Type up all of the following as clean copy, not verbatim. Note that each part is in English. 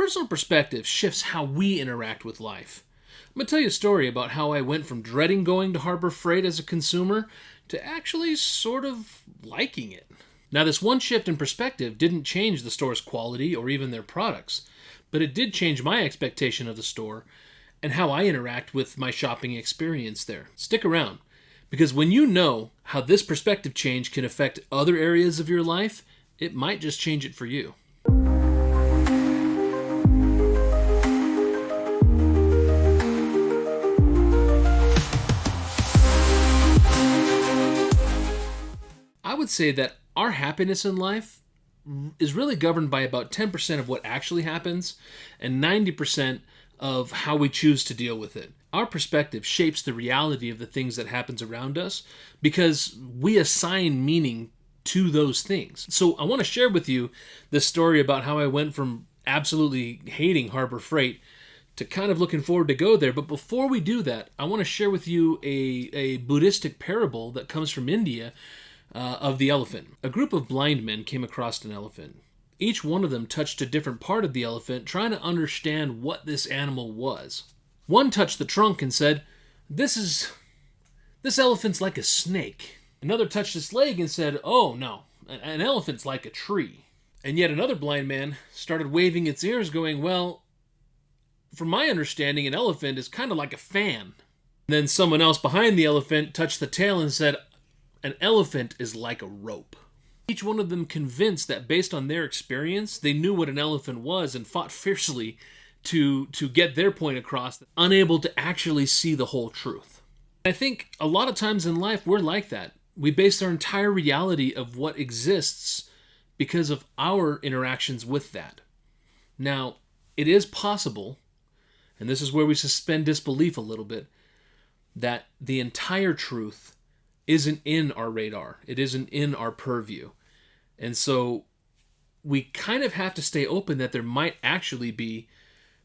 personal perspective shifts how we interact with life. I'm going to tell you a story about how I went from dreading going to Harbor Freight as a consumer to actually sort of liking it. Now, this one shift in perspective didn't change the store's quality or even their products, but it did change my expectation of the store and how I interact with my shopping experience there. Stick around, because when you know how this perspective change can affect other areas of your life, it might just change it for you. I would say that our happiness in life is really governed by about 10% of what actually happens and 90% of how we choose to deal with it. Our perspective shapes the reality of the things that happens around us because we assign meaning to those things. So I want to share with you this story about how I went from absolutely hating Harbor Freight to kind of looking forward to go there. But before we do that, I want to share with you a Buddhistic parable that comes from India of the elephant. A group of blind men came across an elephant. Each one of them touched a different part of the elephant, trying to understand what this animal was. One touched the trunk and said, This elephant's like a snake." Another touched his leg and said, "Oh no, an elephant's like a tree." And yet another blind man started waving its ears going, "Well, from my understanding, an elephant is kind of like a fan." And then someone else behind the elephant touched the tail and said, "An elephant is like a rope." Each one of them convinced that based on their experience, they knew what an elephant was and fought fiercely to get their point across, unable to actually see the whole truth. I think a lot of times in life we're like that. We base our entire reality of what exists because of our interactions with that. Now, it is possible, and this is where we suspend disbelief a little bit, that the entire truth isn't in our radar. It isn't in our purview. And so we kind of have to stay open that there might actually be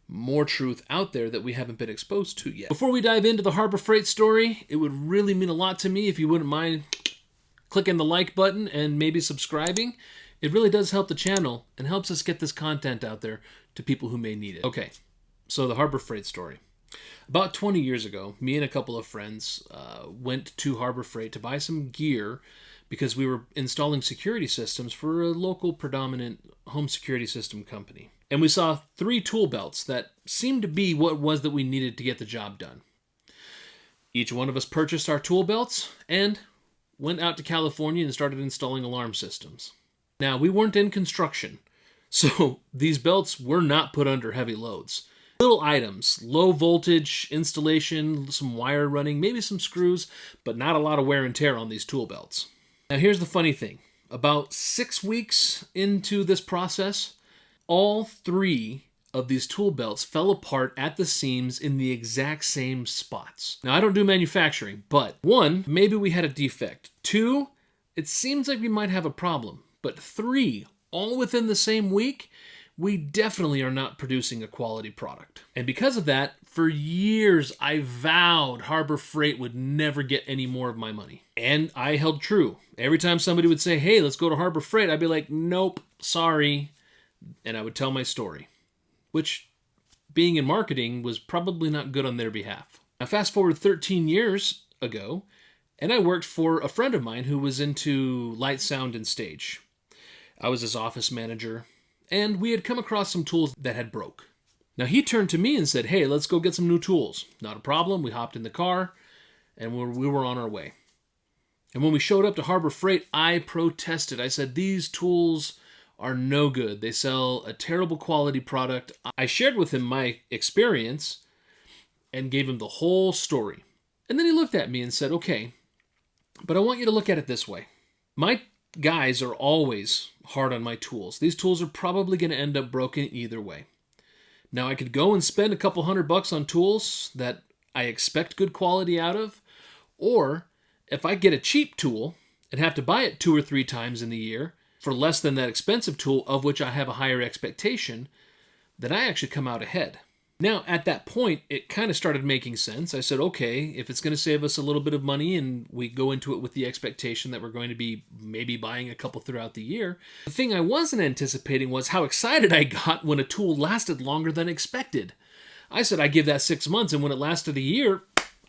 more truth out there that we haven't been exposed to yet. Before we dive into the Harbor Freight story, it would really mean a lot to me if you wouldn't mind clicking the like button and maybe subscribing. It really does help the channel and helps us get this content out there to people who may need it. Okay, so the Harbor Freight story. About 20 years ago, me and a couple of friends went to Harbor Freight to buy some gear because we were installing security systems for a local predominant home security system company. And we saw 3 tool belts that seemed to be what it was that we needed to get the job done. Each one of us purchased our tool belts and went out to California and started installing alarm systems. Now, we weren't in construction, so these belts were not put under heavy loads. Little items, low voltage installation, some wire running, maybe some screws, but not a lot of wear and tear on these tool belts. Now here's the funny thing. About 6 weeks into this process, all 3 of these tool belts fell apart at the seams in the exact same spots. Now I don't do manufacturing, but 1, maybe we had a defect. 2, it seems like we might have a problem. But 3, all within the same week, we definitely are not producing a quality product. And because of that, for years I vowed Harbor Freight would never get any more of my money. And I held true. Every time somebody would say, "Hey, let's go to Harbor Freight," I'd be like, "Nope, sorry." And I would tell my story, which, being in marketing, was probably not good on their behalf. Now fast forward 13 years ago, and I worked for a friend of mine who was into light, sound, and stage. I was his office manager, and we had come across some tools that had broke. Now he turned to me and said, "Hey, let's go get some new tools." Not a problem. We hopped in the car, and we were on our way. And when we showed up to Harbor Freight, I protested. I said, "These tools are no good. They sell a terrible quality product." I shared with him my experience and gave him the whole story. And then he looked at me and said, "Okay, but I want you to look at it this way. My guys are always hard on my tools. These tools are probably going to end up broken either way. Now I could go and spend a couple $100 on tools that I expect good quality out of, or if I get a cheap tool and have to buy it 2 or 3 times in the year for less than that expensive tool of which I have a higher expectation, then I actually come out ahead." Now, at that point, it kind of started making sense. I said, okay, if it's going to save us a little bit of money and we go into it with the expectation that we're going to be maybe buying a couple throughout the year, the thing I wasn't anticipating was how excited I got when a tool lasted longer than expected. I said I give that 6 months, and when it lasted a year,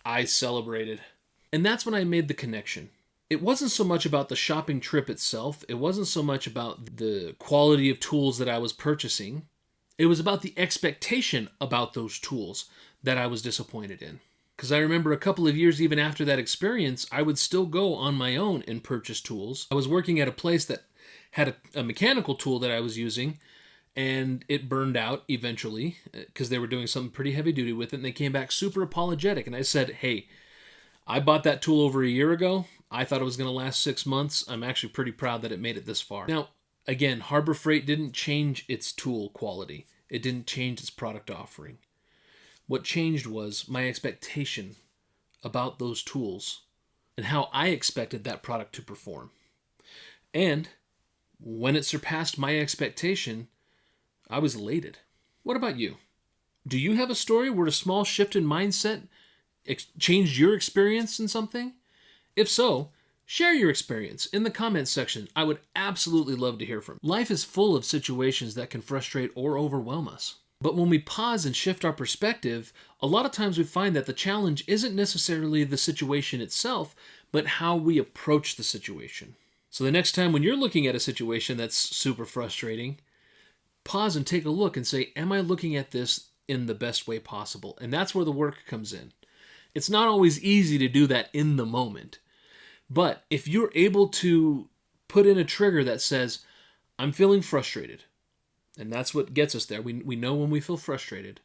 I celebrated. And that's when I made the connection. It wasn't so much about the shopping trip itself. It wasn't so much about the quality of tools that I was purchasing. It was about the expectation about those tools that I was disappointed in. Because I remember a couple of years even after that experience, I would still go on my own and purchase tools. I was working at a place that had a mechanical tool that I was using, and it burned out eventually because they were doing something pretty heavy duty with it, and they came back super apologetic. And I said, hey, I bought that tool over a year ago. I thought it was going to last 6 months. I'm actually pretty proud that it made it this far. Now, again, Harbor Freight didn't change its tool quality. It didn't change its product offering. What changed was my expectation about those tools and how I expected that product to perform. And when it surpassed my expectation, I was elated. What about you? Do you have a story where a small shift in mindset changed your experience in something? If so, share your experience in the comments section. I would absolutely love to hear from you. Life is full of situations that can frustrate or overwhelm us. But when we pause and shift our perspective, a lot of times we find that the challenge isn't necessarily the situation itself, but how we approach the situation. So the next time when you're looking at a situation that's super frustrating, pause and take a look and say, am I looking at this in the best way possible? And that's where the work comes in. It's not always easy to do that in the moment. But if you're able to put in a trigger that says, I'm feeling frustrated, and that's what gets us there. We know when we feel frustrated.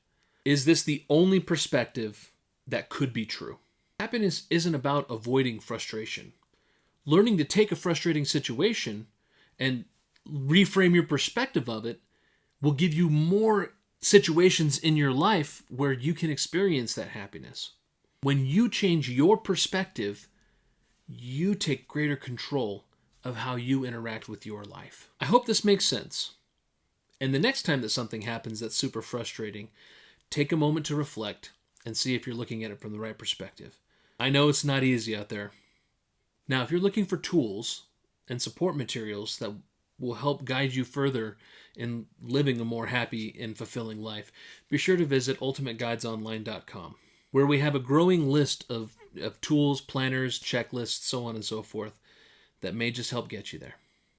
Is this the only perspective that could be true? Happiness isn't about avoiding frustration. Learning to take a frustrating situation and reframe your perspective of it will give you more situations in your life where you can experience that happiness. When you change your perspective, you take greater control of how you interact with your life. I hope this makes sense. And the next time that something happens that's super frustrating, take a moment to reflect and see if you're looking at it from the right perspective. I know it's not easy out there. Now, if you're looking for tools and support materials that will help guide you further in living a more happy and fulfilling life, be sure to visit ultimateguidesonline.com, where we have a growing list of tools, planners, checklists, so on and so forth, that may just help get you there.